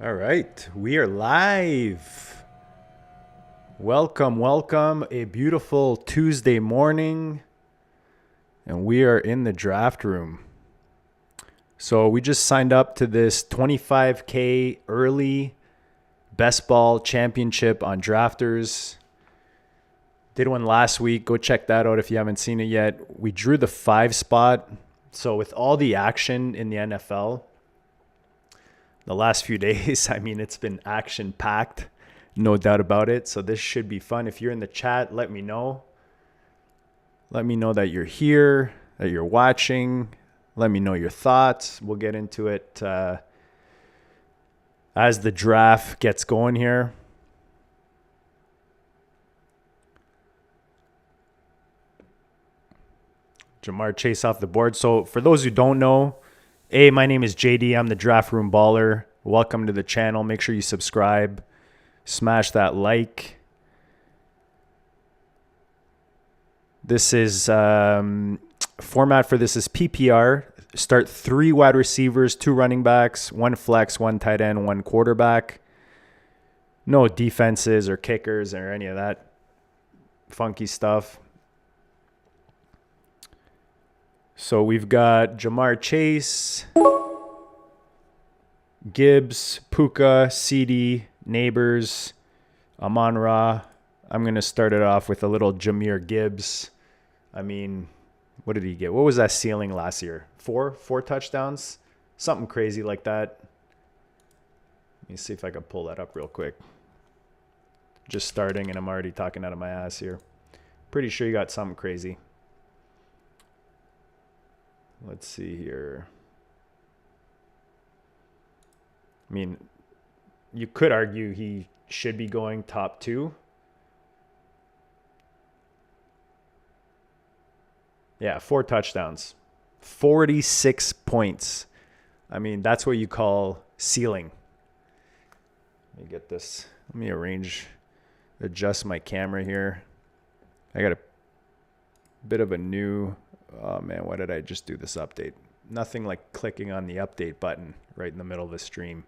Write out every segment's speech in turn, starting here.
All right, we are live. Welcome. A beautiful Tuesday morning, and we are in the draft room. So we just signed up to this 25K early best ball championship on Drafters. Did one last week. Go check that out if you haven't seen it yet. We drew the 5 spot. So with all the action in the NFL, the last few days, I mean, it's been action packed, no doubt about it. So this should be fun. If you're in the chat, let me know. Let me know that you're here, that you're watching. Let me know your thoughts. We'll get into it as the draft gets going here. Jamar Chase off the board. So for those who don't know, my name is JD. I'm the Draft Room Baller. Welcome to the channel. Make sure you subscribe. Smash that like. This is format for this is PPR. Start 3 wide receivers, 2 running backs, 1 flex, 1 tight end, 1 quarterback. No defenses or kickers or any of that funky stuff. So we've got Jamar Chase, Gibbs, Puka, CD, Neighbors, Amon-Ra. I'm going to start it off with a little Jahmyr Gibbs. I mean, what did he get? What was that ceiling last year? 4 touchdowns? Something crazy like that. Let me see if I can pull that up real quick. Just starting and I'm already talking out of my ass here. Pretty sure you got something crazy. Let's see here. I mean, you could argue he should be going top 2. Yeah, 4 touchdowns, 46 points. I mean, that's what you call ceiling. Let me get this. Let me adjust my camera here. I got a bit of a new, oh man, why did I just do this update? Nothing like clicking on the update button right in the middle of the stream.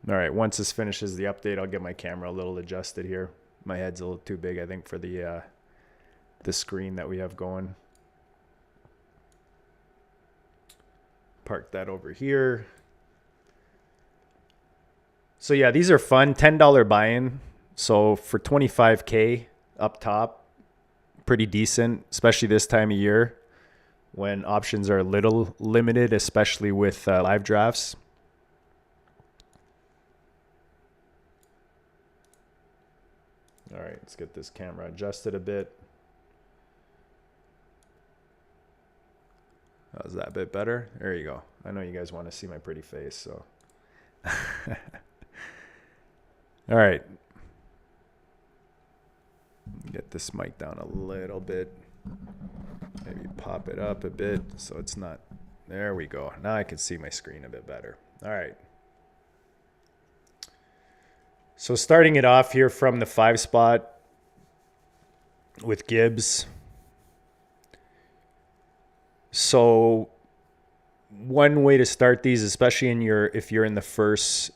All right, once this finishes the update, I'll get my camera a little adjusted here. My head's a little too big, I think, for the screen that we have going. Park that over here. So yeah, these are fun. $10 buy-in. So for 25K up top, pretty decent, especially this time of year when options are a little limited, especially with live drafts. All right, let's get this camera adjusted a bit. How's that a bit better? There you go. I know you guys want to see my pretty face, so. All right. Get this mic down a little bit. Maybe pop it up a bit so it's not. There we go. Now I can see my screen a bit better. All right. So starting it off here from the 5 spot with Gibbs. So one way to start these, especially if you're in the first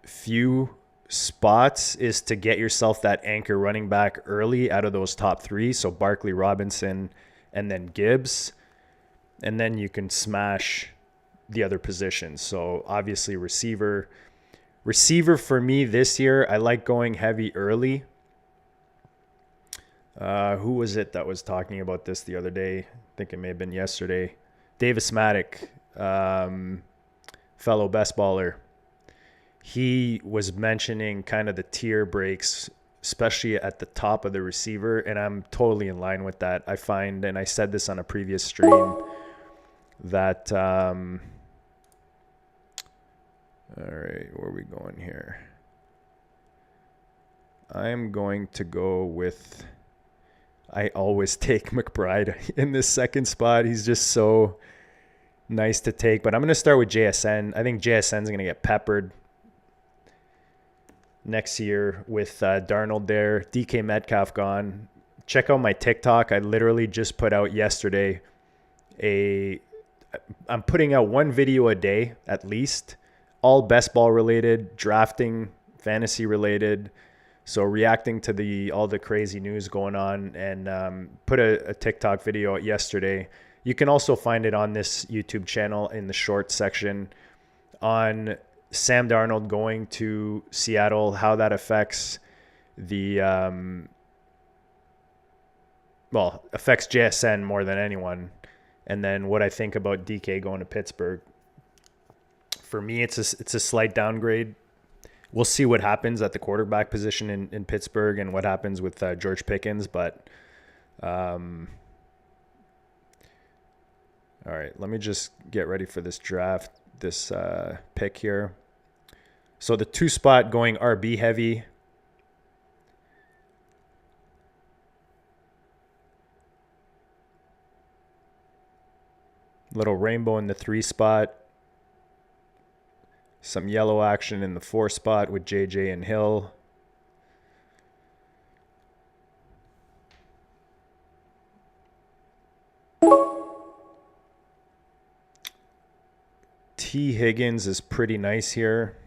few spots, is to get yourself that anchor running back early out of those top 3. So Barkley, Robinson, and then Gibbs. And then you can smash the other positions. So obviously receiver for me this year, I like going heavy early. Who was it that was talking about this the other day? I think it may have been yesterday. Davis Maddock, fellow best baller. He was mentioning kind of the tier breaks, especially at the top of the receiver, and I'm totally in line with that. I find, and I said this on a previous stream, that all right, where are we going here? I am going to go with, I always take McBride in this second spot. He's just so nice to take. But I'm going to start with JSN. I think JSN is going to get peppered next year with Darnold there. DK Metcalf gone. Check out my TikTok. I literally just put out yesterday I'm putting out one video a day at least, all best ball related, drafting, fantasy related. So reacting to all the crazy news going on, and put a TikTok video out yesterday. You can also find it on this YouTube channel in the short section on Sam Darnold going to Seattle, how that affects affects JSN more than anyone. And then what I think about DK going to Pittsburgh. For me, it's a slight downgrade. We'll see what happens at the quarterback position in Pittsburgh and what happens with George Pickens. But all right, let me just get ready for this draft, this pick here. So the 2 spot going RB heavy. Little rainbow in the 3 spot. Some yellow action in the 4 spot with JJ and Hill. T. Higgins is pretty nice here.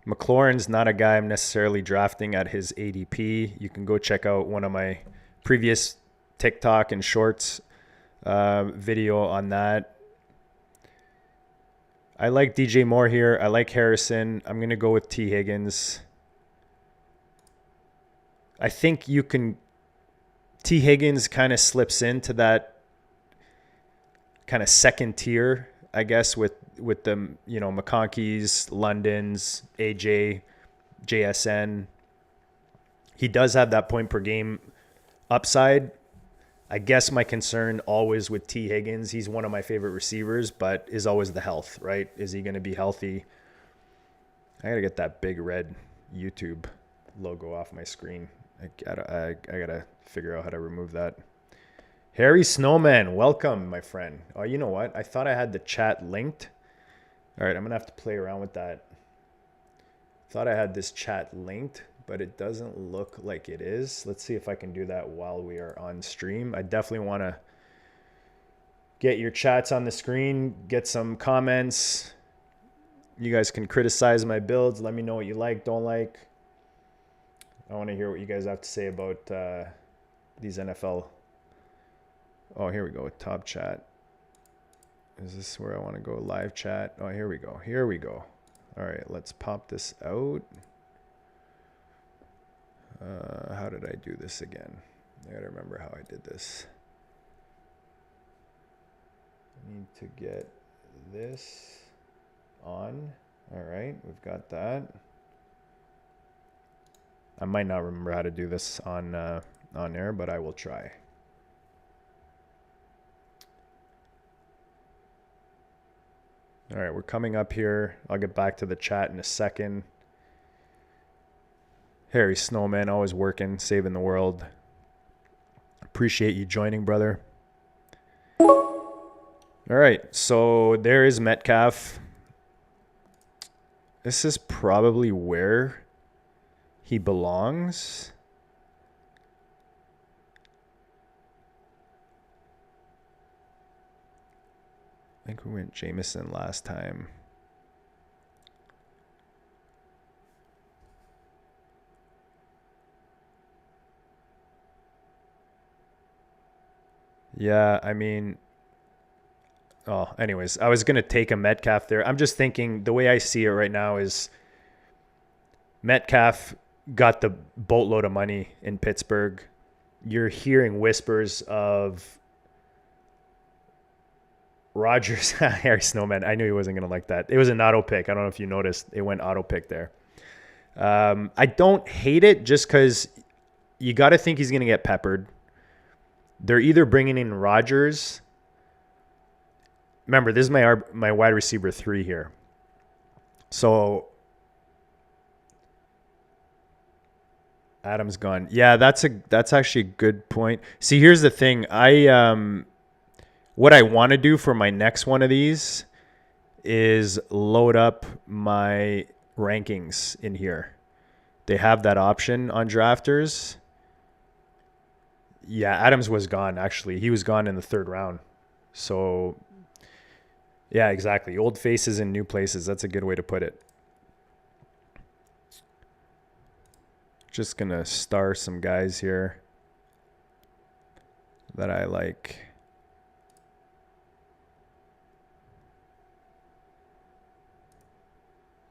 McLaurin's not a guy I'm necessarily drafting at his ADP. You can go check out one of my previous TikTok and shorts video on that. I like DJ Moore here. I like Harrison. I'm going to go with T. Higgins. I think T. Higgins kind of slips into that kind of second tier, I guess, with the, McConkey's, London's, AJ, JSN. He does have that point per game upside. I guess my concern always with T. Higgins, he's one of my favorite receivers, but is always the health, right? Is he going to be healthy? I got to get that big red YouTube logo off my screen. I gotta figure out how to remove that. Harry Snowman, welcome, my friend. Oh, you know what? I thought I had the chat linked. All right, I'm going to have to play around with that. Thought I had this chat linked, but it doesn't look like it is. Let's see if I can do that while we are on stream. I definitely want to get your chats on the screen, get some comments. You guys can criticize my builds. Let me know what you like, don't like. I want to hear what you guys have to say about these NFL. Oh, here we go. Top chat. Is this where I want to go? Live chat. Oh, here we go. Here we go. All right, let's pop this out. How did I do this again? I got to remember how I did this. I need to get this on. All right, we've got that. I might not remember how to do this on air, but I will try. All right, we're coming up here. I'll get back to the chat in a second. Harry Snowman, always working, saving the world. Appreciate you joining, brother. All right, so there is Metcalf. This is probably where he belongs. I think we went Jameson last time. Yeah, I mean, anyways, I was going to take a Metcalf there. I'm just thinking the way I see it right now is Metcalf got the boatload of money in Pittsburgh. You're hearing whispers of Rodgers. Harry Snowman. I knew he wasn't going to like that. It was an auto pick. I don't know if you noticed. It went auto pick there. I don't hate it just because you got to think he's going to get peppered. They're either bringing in Rodgers. Remember, this is my wide receiver 3 here. So Adam's gone. Yeah, that's actually a good point. See, here's the thing. What I want to do for my next one of these is load up my rankings in here. They have that option on Drafters. Yeah, Adams was gone, actually. He was gone in the 3rd round. So Yeah, exactly. Old faces in new places. That's a good way to put it. Just going to star some guys here that I like.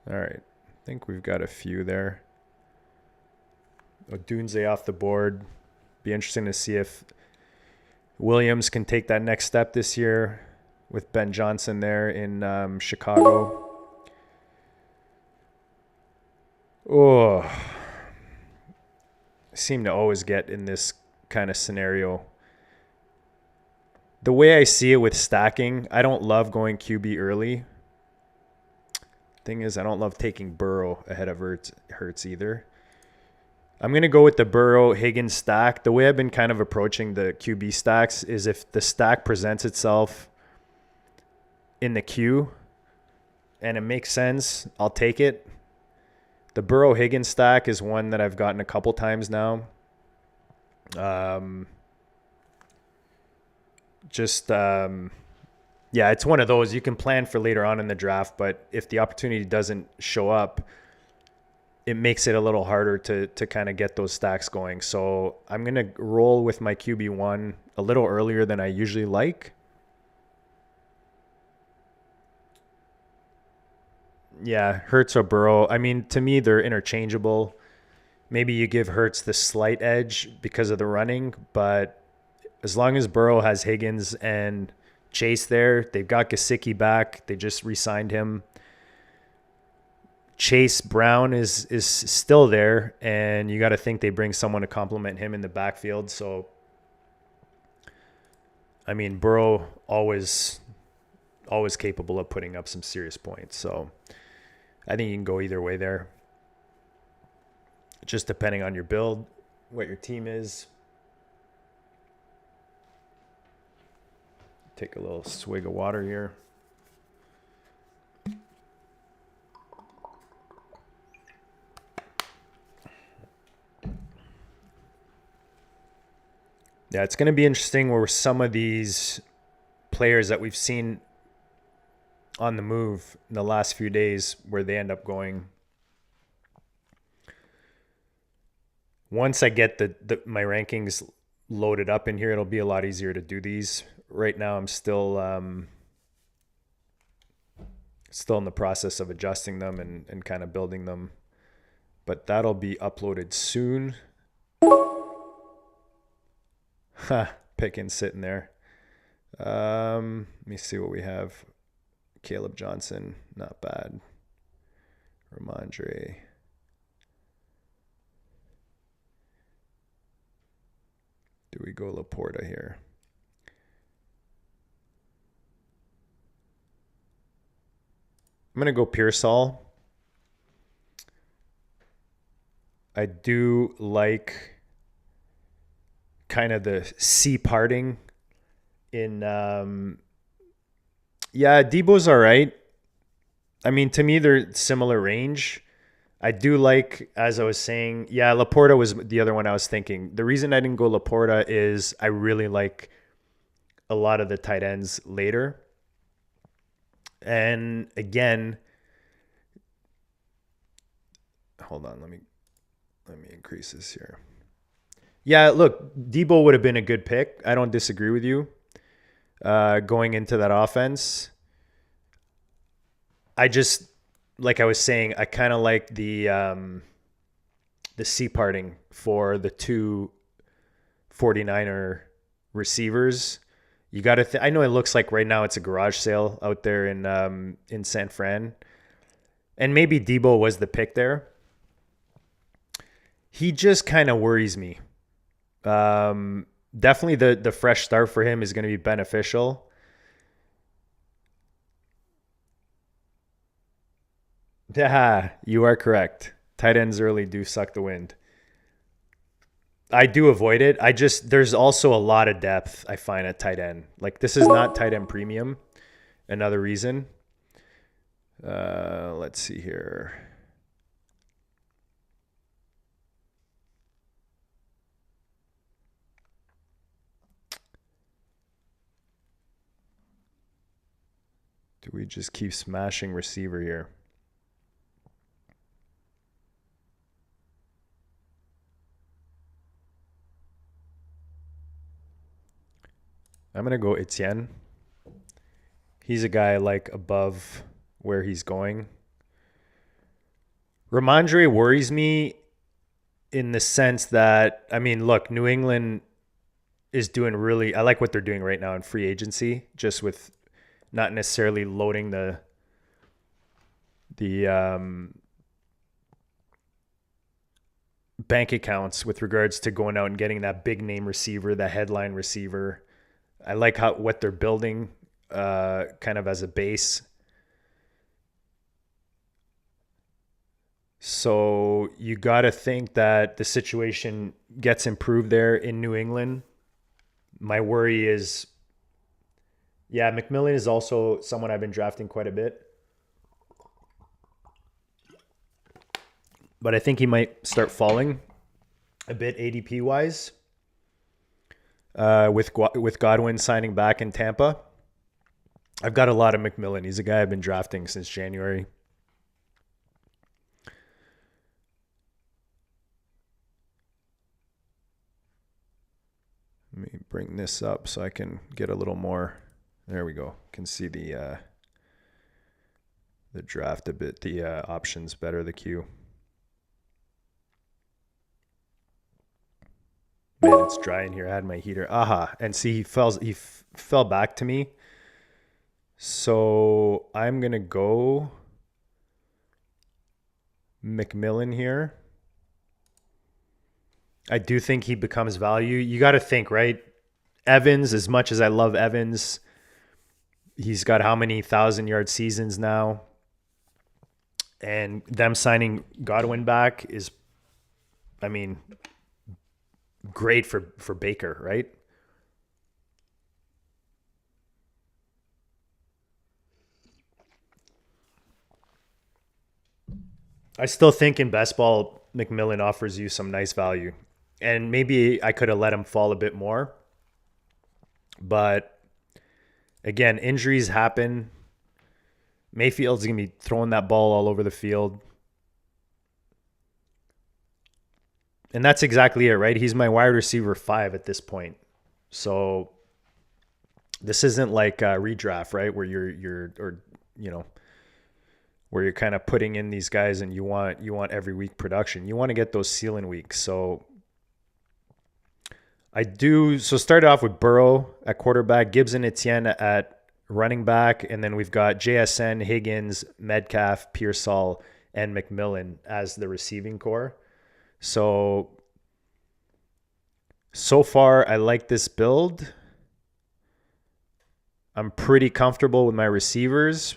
All right. I think we've got a few there. Odunze off the board. Be interesting to see if Williams can take that next step this year with Ben Johnson there in Chicago. Oh, I seem to always get in this kind of scenario. The way I see it with stacking, I don't love going QB early. Thing is, I don't love taking Burrow ahead of Hurts either. I'm going to go with the Burrow Higgins stack. The way I've been kind of approaching the QB stacks is if the stack presents itself in the queue and it makes sense, I'll take it. The Burrow Higgins stack is one that I've gotten a couple times now. Yeah, it's one of those you can plan for later on in the draft, but if the opportunity doesn't show up, it makes it a little harder to kind of get those stacks going. So I'm going to roll with my QB1 a little earlier than I usually like. Yeah, Hurts or Burrow. I mean, to me, they're interchangeable. Maybe you give Hurts the slight edge because of the running, but as long as Burrow has Higgins and Chase there, they've got Gesicki back. They just re-signed him. Chase Brown is still there, and you got to think they bring someone to complement him in the backfield. So, I mean, Burrow always capable of putting up some serious points. So, I think you can go either way there. Just depending on your build, what your team is. Take a little swig of water here. Yeah, it's going to be interesting where some of these players that we've seen on the move in the last few days, where they end up going. Once I get my rankings loaded up in here, it'll be a lot easier to do these. Right now, I'm still in the process of adjusting them and kind of building them. But that'll be uploaded soon. Pickens sitting there. Let me see what we have. Caleb Johnson, not bad. Ramondre. Do we go Laporta here? I'm going to go Breece Hall. I do like kind of the C parting in yeah, Debo's all right. I mean, to me, they're similar range. I do like, as I was saying, yeah, Laporta was the other one I was thinking. The reason I didn't go Laporta is I really like a lot of the tight ends later. And again, hold on, let me increase this here. Yeah, look, Debo would have been a good pick. I don't disagree with you. Going into that offense, I just, like I was saying, I kind of like the C parting for the two 49er receivers. You got to. I know it looks like right now it's a garage sale out there in San Fran, and maybe Debo was the pick there. He just kind of worries me. Definitely the fresh start for him is going to be beneficial. Yeah, you are correct. Tight ends early do suck the wind. I do avoid it. There's also a lot of depth I find at tight end. Like, this is not tight end premium. Another reason. Let's see here. Do we just keep smashing receiver here? I'm going to go Etienne. He's a guy like above where he's going. Ramondre worries me in the sense that, I mean, look, New England is doing really, I like what they're doing right now in free agency, just with not necessarily loading the bank accounts with regards to going out and getting that big name receiver, that headline receiver. I like what they're building kind of as a base. So you got to think that the situation gets improved there in New England. My worry is, yeah, McMillan is also someone I've been drafting quite a bit. But I think he might start falling a bit ADP wise with Godwin signing back in Tampa. I've got a lot of McMillan. He's a guy I've been drafting since January. Let me bring this up so I can get a little more. There we go. Can see the draft a bit, the options better, the queue. Man, it's dry in here. I had my heater. Aha. And see, he fell back to me. So I'm going to go McMillan here. I do think he becomes value. You got to think, right? Evans, as much as I love Evans, he's got how many 1,000-yard seasons now? And them signing Godwin back is, I mean, great for Baker, right? I still think in best ball, McMillan offers you some nice value. And maybe I could have let him fall a bit more. But again, injuries happen. Mayfield's going to be throwing that ball all over the field. And that's exactly it, right? He's my wide receiver 5 at this point. So this isn't like a redraft, right? Where where you're kind of putting in these guys and you want every week production. You want to get those ceiling weeks. So started off with Burrow at quarterback, Gibbs and Etienne at running back, and then we've got JSN, Higgins, Metcalf, Pearsall, and McMillan as the receiving core. So far, I like this build. I'm pretty comfortable with my receivers.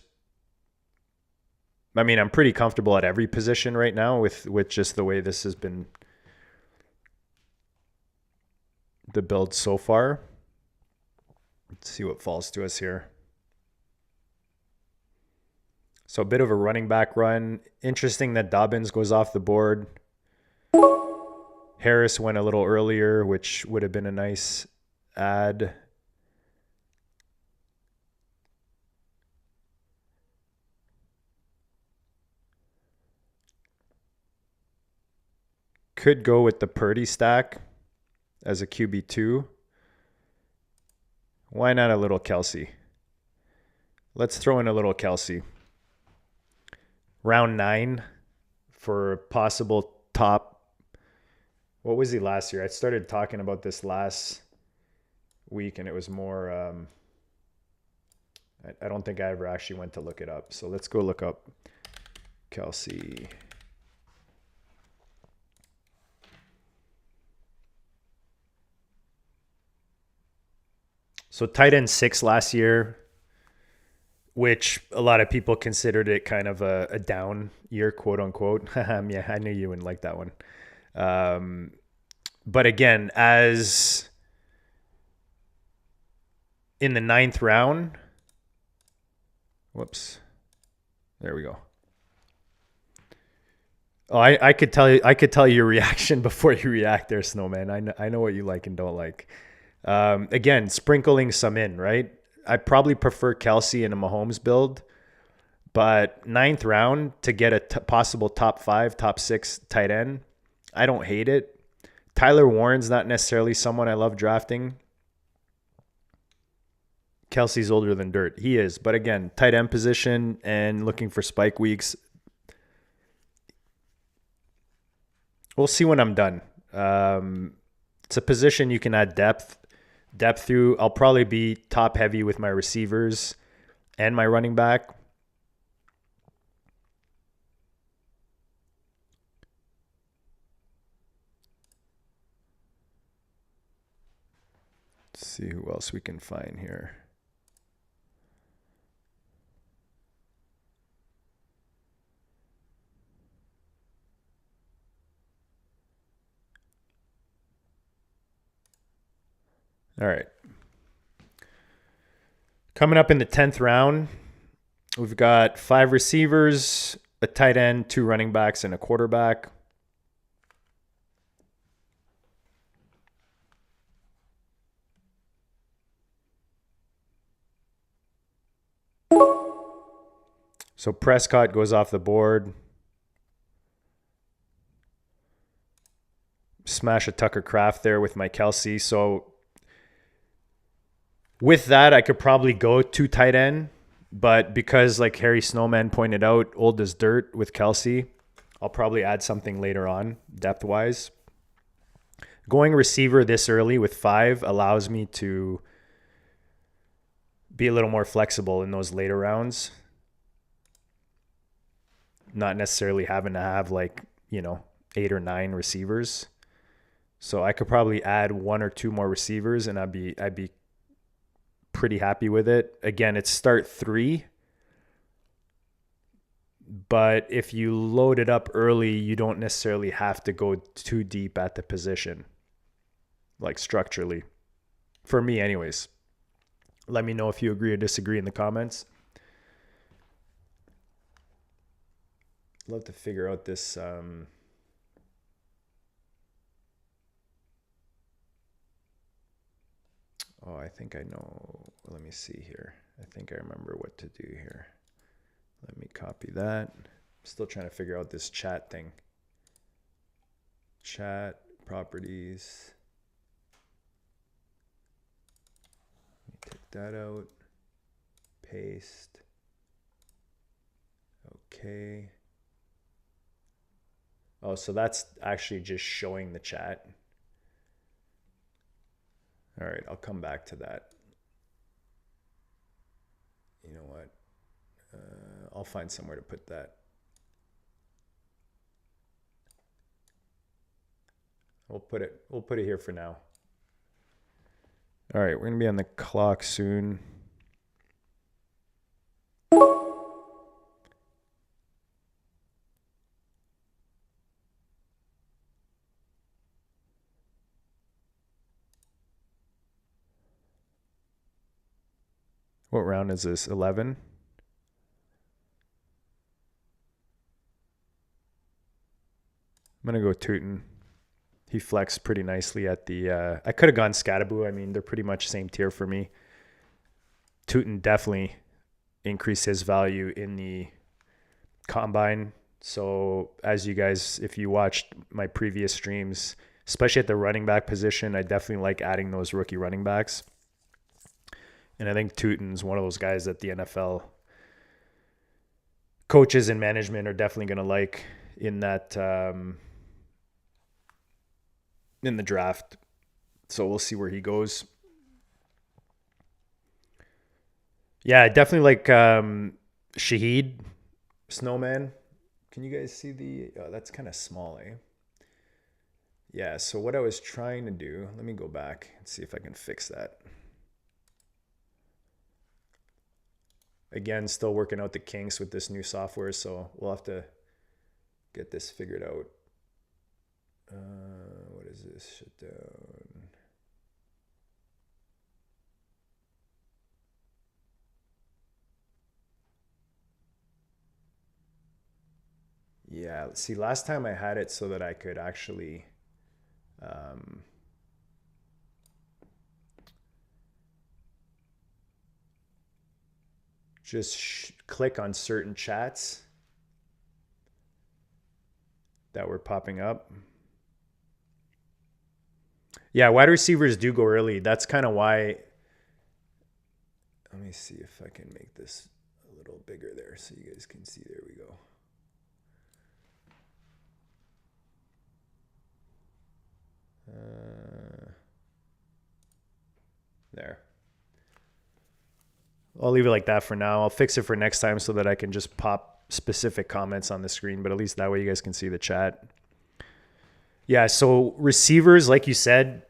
I mean, I'm pretty comfortable at every position right now with just the way this has been the build so far. Let's see what falls to us here. So a bit of a running back run. Interesting that Dobbins goes off the board. Harris went a little earlier, which would have been a nice add. Could go with the Purdy stack as a QB2. Why not a little Kelsey? Let's throw in a little Kelsey. Round 9 for possible top. What was he last year? I started talking about this last week and it was more, I don't think I ever actually went to look it up. So let's go look up Kelsey. So tight end 6 last year, which a lot of people considered it kind of a down year, quote unquote. Yeah, I knew you wouldn't like that one. But again, as in the 9th round, whoops, there we go. Oh, I could tell you your reaction before you react there, Snowman. I know what you like and don't like. Again, sprinkling some in, right? I probably prefer Kelsey in a Mahomes build. But ninth round to get a possible top 5, top 6 tight end, I don't hate it. Tyler Warren's not necessarily someone I love drafting. Kelsey's older than dirt. He is. But again, tight end position and looking for spike weeks. We'll see when I'm done. It's a position you can add depth through. I'll probably be top heavy with my receivers and my running back. Let's see who else we can find here. All right. Coming up in the 10th round, we've got 5 receivers, a tight end, 2 running backs, and a quarterback. So Prescott goes off the board. Smash a Tucker Kraft there with my Kelsey. So with that, I could probably go 2 tight end. But because, like Harry Snowman pointed out, old as dirt with Kelsey, I'll probably add something later on, depth-wise. Going receiver this early with 5 allows me to be a little more flexible in those later rounds. Not necessarily having to have 8 or 9 receivers. So I could probably add 1 or 2 more receivers and I'd be pretty happy with it. Again, it's start 3. But if you load it up early, you don't necessarily have to go too deep at the position, like structurally. For me anyways. Let me know if you agree or disagree in the comments. Love to figure out this I think I know. Let me see here. I think I remember what to do here. Let me copy that. Still trying to figure out this chat thing. Chat properties. Let me take that out. Paste. Okay. Oh, so that's actually just showing the chat. All right, I'll come back to that. You know what? I'll find somewhere to put that. We'll put it here for now. All right, we're gonna be on the clock soon. What round is this? 11? I'm going to go Tootin. He flexed pretty nicely at the... I could have gone Scattaboo. I mean, they're pretty much same tier for me. Tootin definitely increased his value in the combine. So as you guys, if you watched my previous streams, especially at the running back position, I definitely like adding those rookie running backs. And I think Tootin's one of those guys that the NFL coaches and management are definitely going to like in that in the draft. So we'll see where he goes. Yeah, I definitely like Shaheed Snowman. Can you guys see the... Oh, that's kind of small, eh? Yeah, so what I was trying to do... Let me go back and see if I can fix that. Again, still working out the kinks with this new software, so we'll have to get this figured out. What is this? Shut down. Yeah, see, last time I had it so that I could actually just click on certain chats that were popping up. Yeah, wide receivers do go early. That's kind of why. Let me see if I can make this a little bigger there so you guys can see. There we go. There. I'll leave it like that for now. I'll fix it for next time so that I can just pop specific comments on the screen, but at least that way you guys can see the chat. Yeah, so receivers, like you said,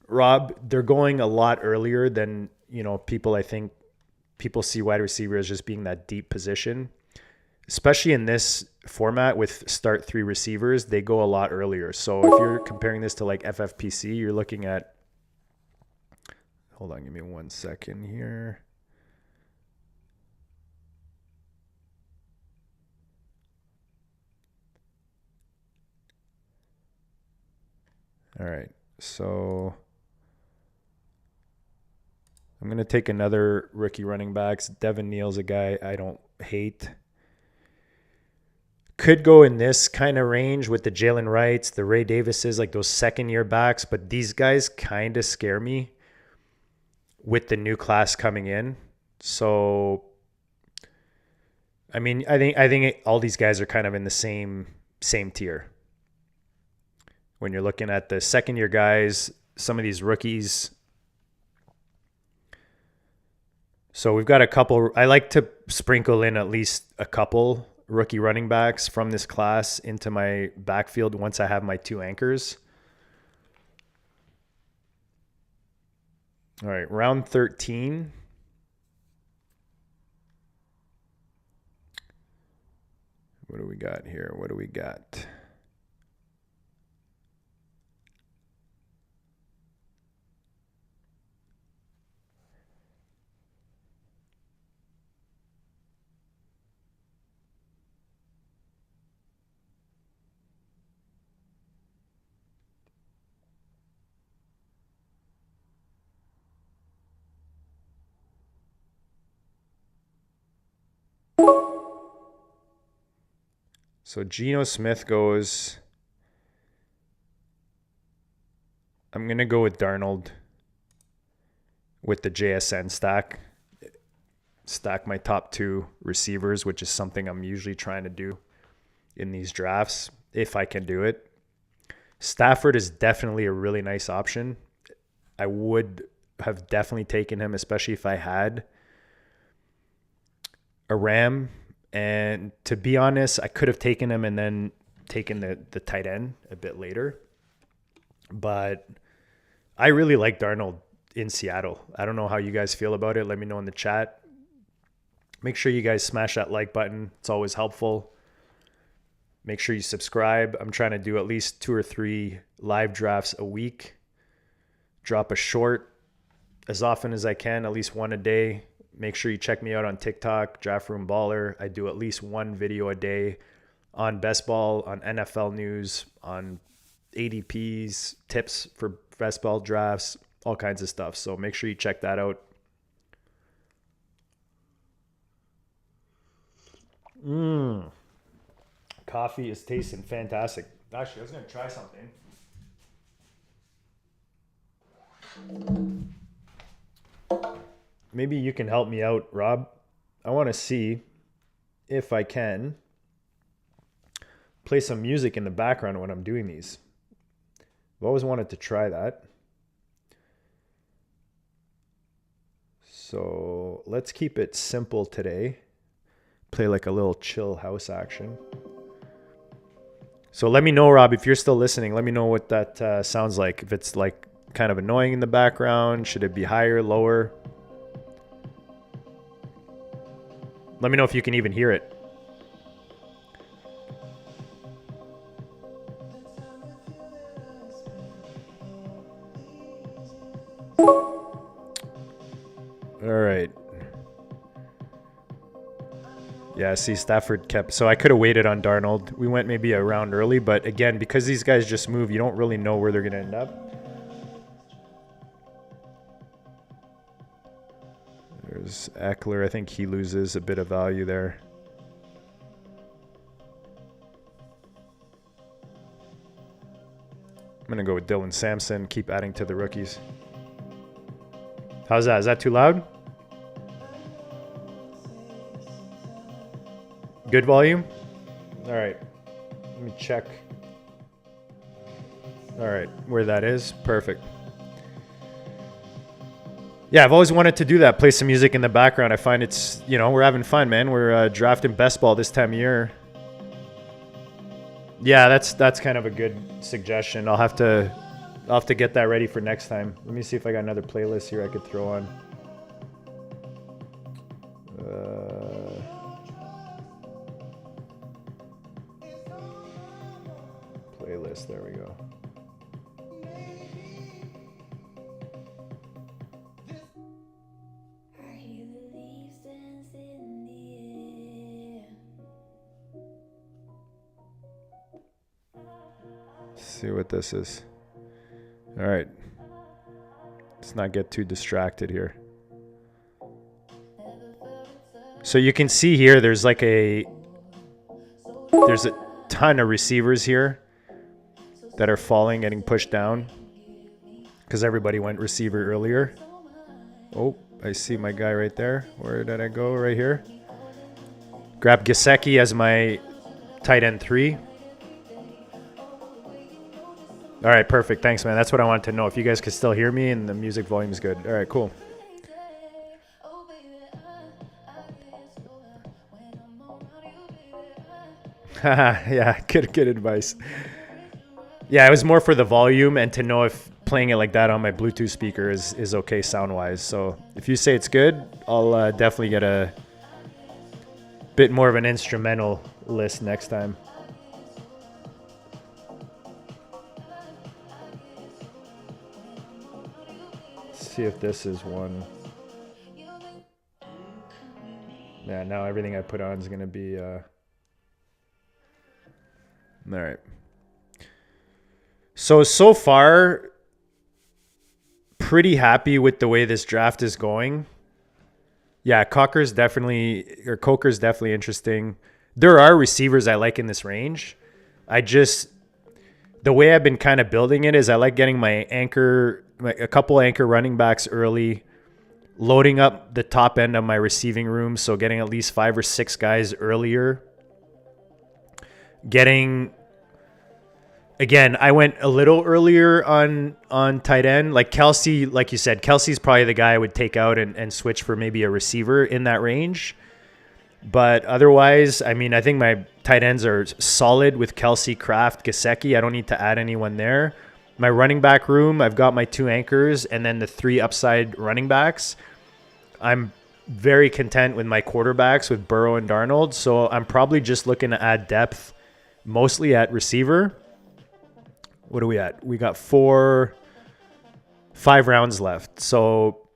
Rob, they're going a lot earlier than, people. I think people see wide receiver as just being that deep position, especially in this format with start 3 receivers, they go a lot earlier. So if you're comparing this to like FFPC, you're looking at, hold on, give me 1 second here. All right, so I'm going to take another rookie running backs. Devin Neal's a guy I don't hate. Could go in this kind of range with the Jalen Wrights, the Ray Davises, like those second-year backs, but these guys kind of scare me with the new class coming in. So, I mean, I think all these guys are kind of in the same tier. When you're looking at the second-year guys, some of these rookies. So we've got a couple. I like to sprinkle in at least a couple rookie running backs from this class into my backfield once I have my 2 anchors. All right, round 13. What do we got here? What do we got? So Geno Smith goes. I'm going to go with Darnold with the JSN stack. Stack my top 2 receivers, which is something I'm usually trying to do in these drafts, if I can do it. Stafford is definitely a really nice option. I would have definitely taken him, especially if I had a Ram. And to be honest, I could have taken him and then taken the tight end a bit later. But I really like Darnold in Seattle. I don't know how you guys feel about it. Let me know in the chat. Make sure you guys smash that like button. It's always helpful. Make sure you subscribe. I'm trying to do at least 2 or 3 live drafts a week. Drop a short as often as I can, at least 1 a day. Make sure you check me out on TikTok, Draft Room Baller. I do at least 1 video a day on best ball, on NFL news, on ADPs, tips for best ball drafts, all kinds of stuff. So make sure you check that out. Coffee is tasting fantastic. Actually, I was going to try something. Maybe you can help me out, Rob. I want to see if I can play some music in the background when I'm doing these. I've always wanted to try that. So let's keep it simple today. Play like a little chill house action. So let me know, Rob, if you're still listening. Let me know what that sounds like. If it's like kind of annoying in the background, should it be higher, lower? Let me know if you can even hear it. All right. Yeah, see, Stafford kept... So I could have waited on Darnold. We went maybe a round early, but again, because these guys just move, you don't really know where they're going to end up. There's Eckler. I think he loses a bit of value there. I'm going to go with Dylan Sampson. Keep adding to the rookies. How's that? Is that too loud? Good volume? All right. Let me check. All right. Where that is. Perfect. Yeah, I've always wanted to do that. Play some music in the background. I find it's, we're having fun, man. We're drafting best ball this time of year. Yeah, that's kind of a good suggestion. I'll have to get that ready for next time. Let me see if I got another playlist here I could throw on. Playlist, there we go. See what this is. All right. Let's not get too distracted here. So you can see here there's a ton of receivers here that are falling, getting pushed down because everybody went receiver earlier. Oh, I see my guy right there. Where did I go? Right here. Grab Gesicki as my tight end 3. All right, perfect. Thanks, man. That's what I wanted to know. If you guys could still hear me and the music volume is good. All right, cool. Yeah, good advice. Yeah, it was more for the volume and to know if playing it like that on my Bluetooth speaker is okay sound-wise. So if you say it's good, I'll definitely get a bit more of an instrumental list next time. See if this is one. Yeah, now everything I put on is going to be... All right. So far, pretty happy with the way this draft is going. Yeah, Coker's definitely interesting. There are receivers I like in this range. The way I've been kind of building it is I like getting a couple anchor running backs early, loading up the top end of my receiving room, so getting at least 5 or 6 guys earlier. Again, I went a little earlier on tight end. Like Kelsey, like you said, Kelsey's probably the guy I would take out and switch for maybe a receiver in that range. But otherwise, I mean, I think my tight ends are solid with Kelsey, Kraft, Gesicki. I don't need to add anyone there. My running back room, I've got my 2 anchors and then the 3 upside running backs. I'm very content with my quarterbacks with Burrow and Darnold. So I'm probably just looking to add depth mostly at receiver. What are we at? We got 5 rounds left. So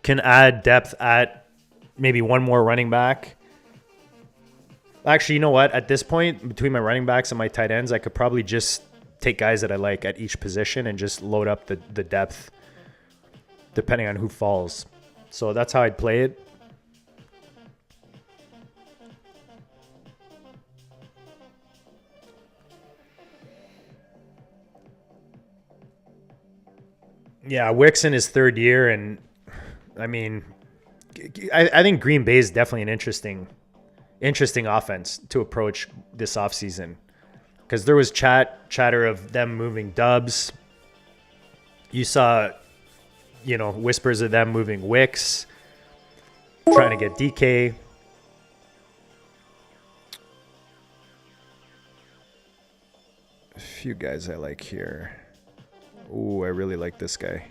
can add depth at maybe one more running back. Actually, you know what? At this point, between my running backs and my tight ends, I could probably just take guys that I like at each position and just load up the depth depending on who falls. So that's how I'd play it. Yeah, Wick's in his 3rd year, and I mean, I think Green Bay is definitely an interesting offense to approach this offseason because there was chatter of them moving Dubs. You saw, whispers of them moving Wicks, trying to get DK. A few guys I like here. Ooh, I really like this guy.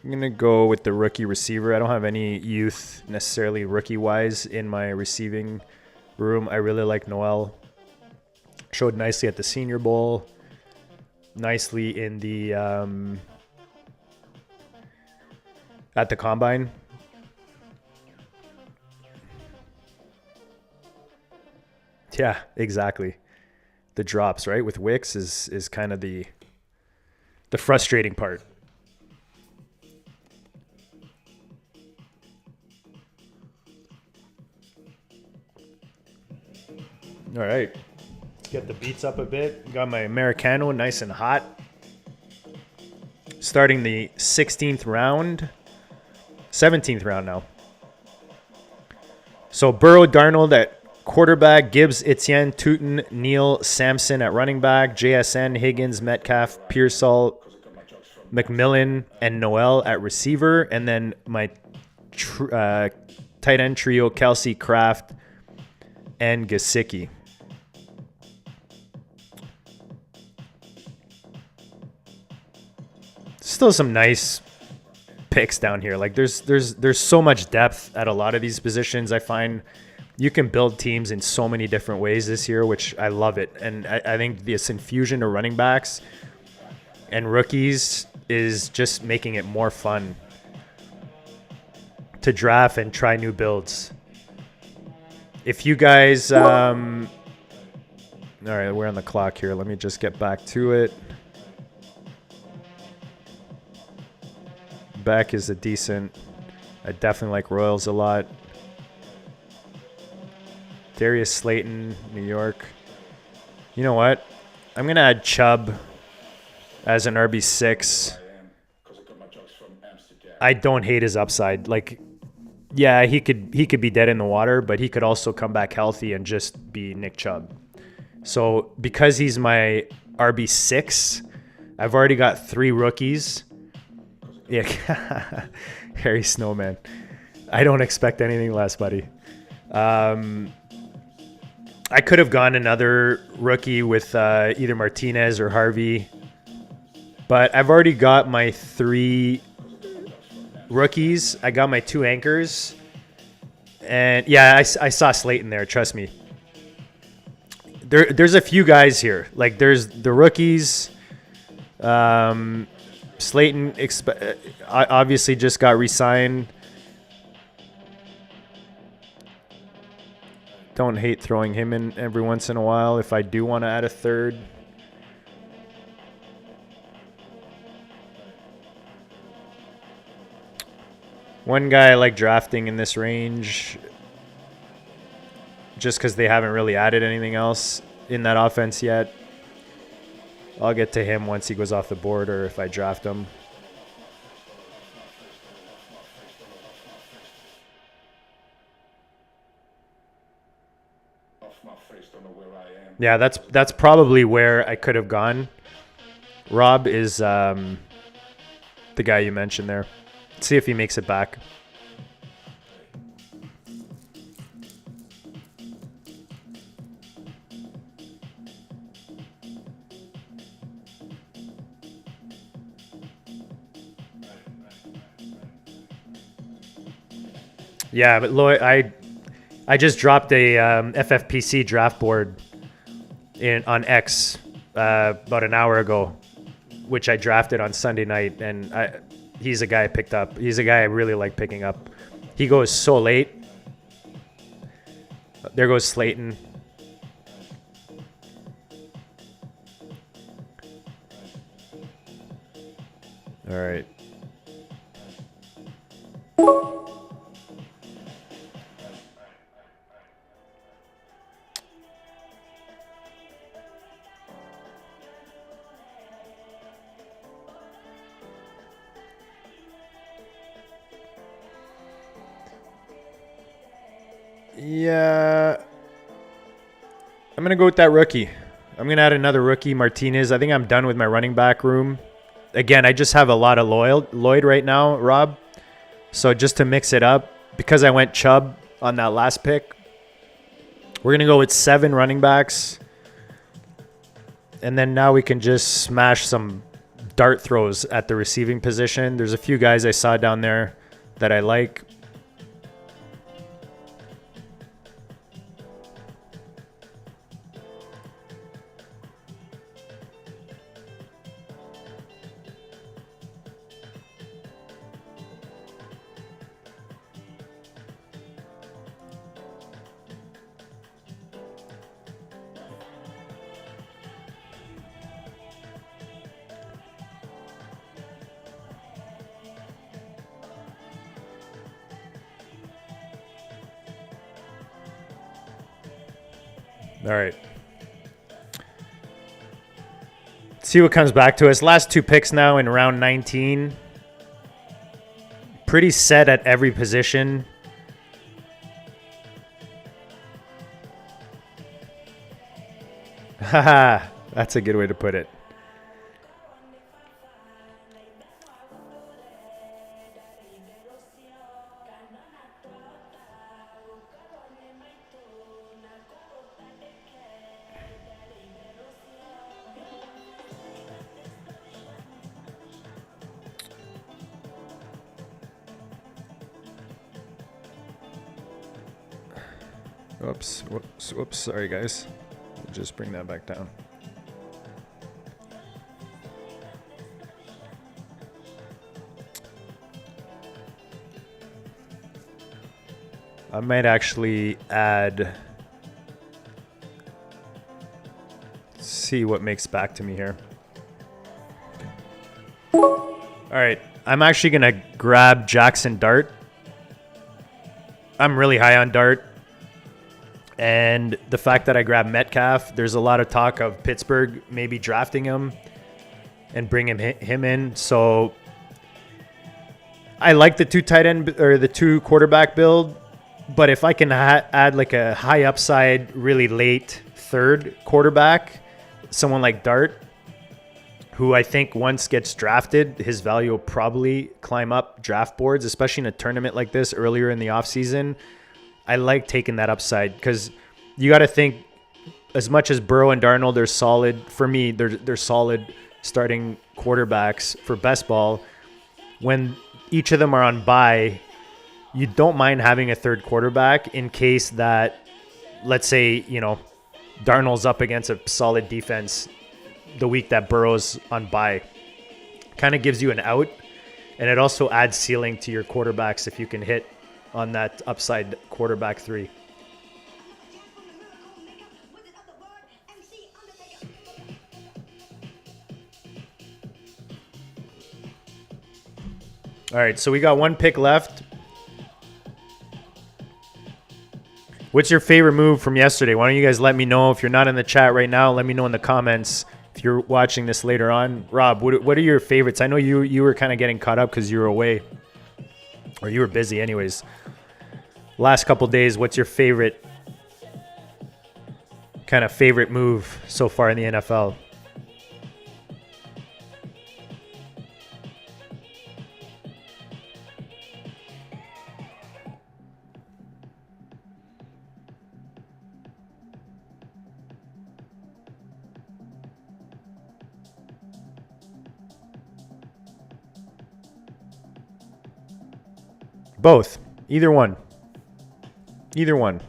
I'm going to go with the rookie receiver. I don't have any youth necessarily rookie-wise in my receiving room. I really like Noel. Showed nicely at the Senior Bowl. Nicely in the at the Combine. Yeah, exactly. The drops, right, with Wicks is kind of the the frustrating part. All right. Let's get the beats up a bit. Got my Americano nice and hot. Starting the 16th round. 17th round now. So Burrow, Darnold at quarterback, Gibbs, Etienne, Tootin, Neal, Sampson at running back, JSN, Higgins, Metcalf, Pearsall, McMillan, and Noel at receiver. And then my tight end trio, Kelsey, Kraft, and Gesicki. Still some nice picks down here. Like there's so much depth at a lot of these positions. I find you can build teams in so many different ways this year, which I love it. And I think this infusion of running backs and rookies is just making it more fun to draft and try new builds. If you guys, all right, we're on the clock here. Let me just get back to it. Beck is a decent. I definitely like Royals a lot. Darius Slayton, New York. You know what? I'm gonna add Chubb as an RB6. I don't hate his upside. Like, yeah, he could be dead in the water, but he could also come back healthy and just be Nick Chubb. So because he's my RB6, I've already got 3 rookies. Yeah, Harry Snowman. I don't expect anything less, buddy. I could have gone another rookie with either Martinez or Harvey, but I've already got my 3 rookies. I got my 2 anchors, and yeah, I saw Slayton there. Trust me. There's a few guys here. Like there's the rookies. Slayton obviously just got re-signed. Don't hate throwing him in every once in a while if I do want to add a third. One guy I like drafting in this range just because they haven't really added anything else in that offense yet. I'll get to him once he goes off the board or if I draft him. Yeah, that's probably where I could have gone. Rob is the guy you mentioned there. Let's see if he makes it back. Yeah, but Lloyd, I just dropped a FFPC draft board on X about an hour ago, which I drafted on Sunday night, and he's a guy I picked up. He's a guy I really like picking up. He goes so late. There goes Slayton. All right. Yeah, I'm going to go with that rookie. I'm going to add another rookie, Martinez. I think I'm done with my running back room. Again, I just have a lot of Lloyd right now, Rob. So just to mix it up, because I went Chubb on that last pick, we're going to go with 7 running backs. And then now we can just smash some dart throws at the receiving position. There's a few guys I saw down there that I like. All right. See what comes back to us. Last 2 picks now in round 19. Pretty set at every position. Haha, that's a good way to put it. Whoops, sorry guys. Just bring that back down. I might actually add, see what makes back to me here. All right, I'm actually going to grab Jackson Dart. I'm really high on Dart. And the fact that I grabbed Metcalf, there's a lot of talk of Pittsburgh maybe drafting him and bringing him in. So I like the 2 tight end or the 2 quarterback build. But if I can add like a high upside, really late 3rd quarterback, someone like Dart, who I think once gets drafted, his value will probably climb up draft boards, especially in a tournament like this earlier in the offseason. I like taking that upside because you got to think, as much as Burrow and Darnold are solid, for me, they're solid starting quarterbacks for best ball. When each of them are on bye, you don't mind having a 3rd quarterback in case that, let's say, Darnold's up against a solid defense the week that Burrow's on bye. Kind of gives you an out, and it also adds ceiling to your quarterbacks if you can hit on that upside quarterback 3. All right, so we got 1 pick left. What's your favorite move from yesterday? Why don't you guys let me know? If you're not in the chat right now, let me know in the comments. If you're watching this later on, Rob, what are your favorites? I know you were kind of getting caught up because you were away, or you were busy anyways. Last couple days, what's your favorite move so far in the NFL? Both. Either one. Either one.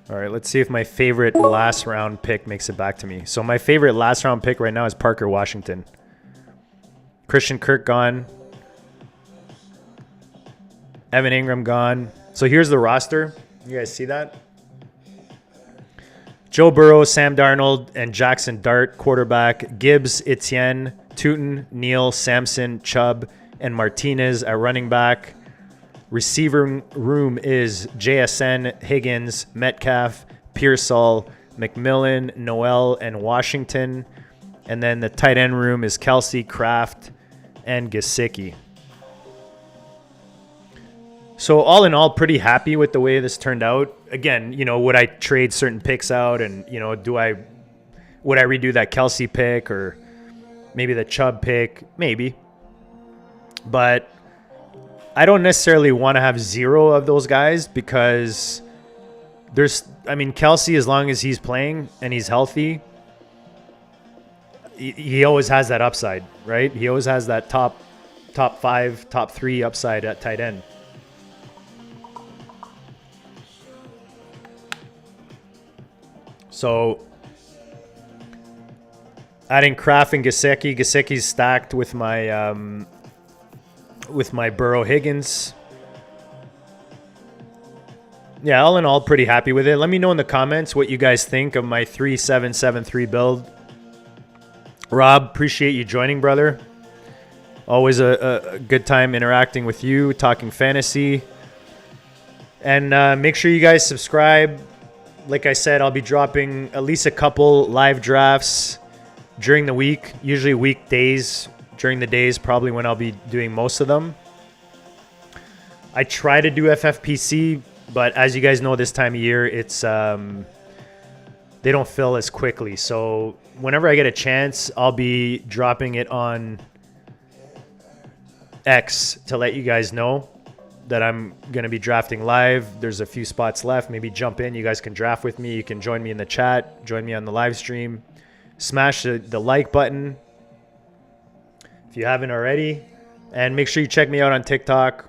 All right, let's see if my favorite last round pick makes it back to me. So my favorite last round pick right now is Parker Washington. Christian Kirk gone. Evan Ingram gone. So here's the roster. You guys see that? Joe Burrow, Sam Darnold, and Jackson Dart, quarterback. Gibbs, Etienne, Tootin, Neal, Sampson, Chubb, and Martinez at running back. Receiving room is JSN, Higgins, Metcalf, Pearsall, McMillan, Noel, and Washington. And then the tight end room is Kelsey, Kraft, and Gesicki. So all in all, pretty happy with the way this turned out. Again, would I trade certain picks out, and would I redo that Kelsey pick or maybe the Chubb pick? Maybe. But I don't necessarily want to have 0 of those guys because Kelsey, as long as he's playing and he's healthy, he always has that upside, right? He always has that top 5, top 3 upside at tight end. So adding Kraft and Gesicki. Gesicki's stacked with my Burrow Higgins. Yeah, all in all, pretty happy with it. Let me know in the comments what you guys think of my 3-7-7-3 build. Rob, appreciate you joining, brother. Always a good time interacting with you, talking fantasy. And make sure you guys subscribe. Like I said, I'll be dropping at least a couple live drafts during the week, usually weekdays, during the days, probably when I'll be doing most of them. I try to do FFPC, but as you guys know, this time of year, it's they don't fill as quickly. So whenever I get a chance, I'll be dropping it on X to let you guys know that I'm going to be drafting live. There's a few spots left. Maybe jump in. You guys can draft with me. You can join me in the chat. Join me on the live stream. Smash the like button if you haven't already. And make sure you check me out on TikTok.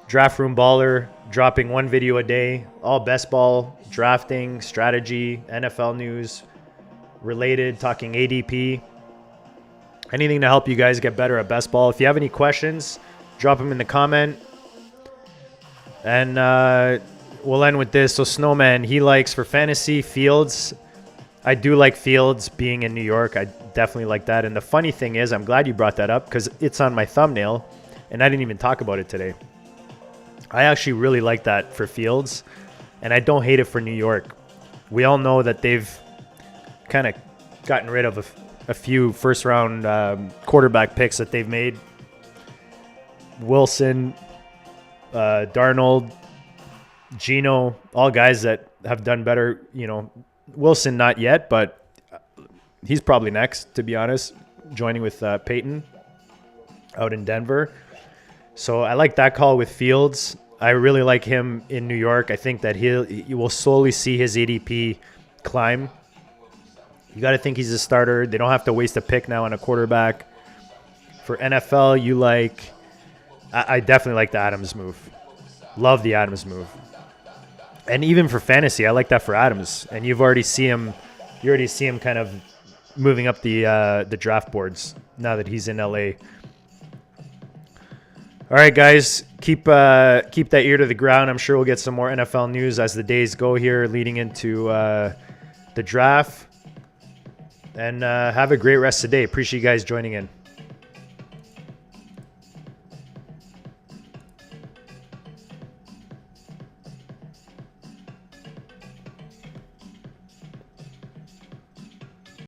Draft Room Baller, dropping one video a day. All best ball, drafting, strategy, NFL news, related, talking ADP. Anything to help you guys get better at best ball. If you have any questions, drop them in the comment. And we'll end with this. So Snowman, he likes for fantasy Fields. I do like Fields being in New York. I definitely like that. And the funny thing is, I'm glad you brought that up because it's on my thumbnail and I didn't even talk about it today. I actually really like that for Fields and I don't hate it for New York. We all know that they've kind of gotten rid of a few first round quarterback picks that they've made. Wilson, Darnold, Geno, all guys that have done better. You know, Wilson not yet, but he's probably next, to be honest, joining with Peyton out in Denver. So I like that call with Fields. I really like him in New York. I think that you will slowly see his ADP climb. You got to think he's a starter. They don't have to waste a pick now on a quarterback. For NFL, you like... I definitely like the Adams move. Love the Adams move. And even for fantasy, I like that for Adams. And you already see him kind of moving up the draft boards now that he's in LA. All right, guys, keep that ear to the ground. I'm sure we'll get some more NFL news as the days go here leading into the draft. And have a great rest of the day. Appreciate you guys joining in.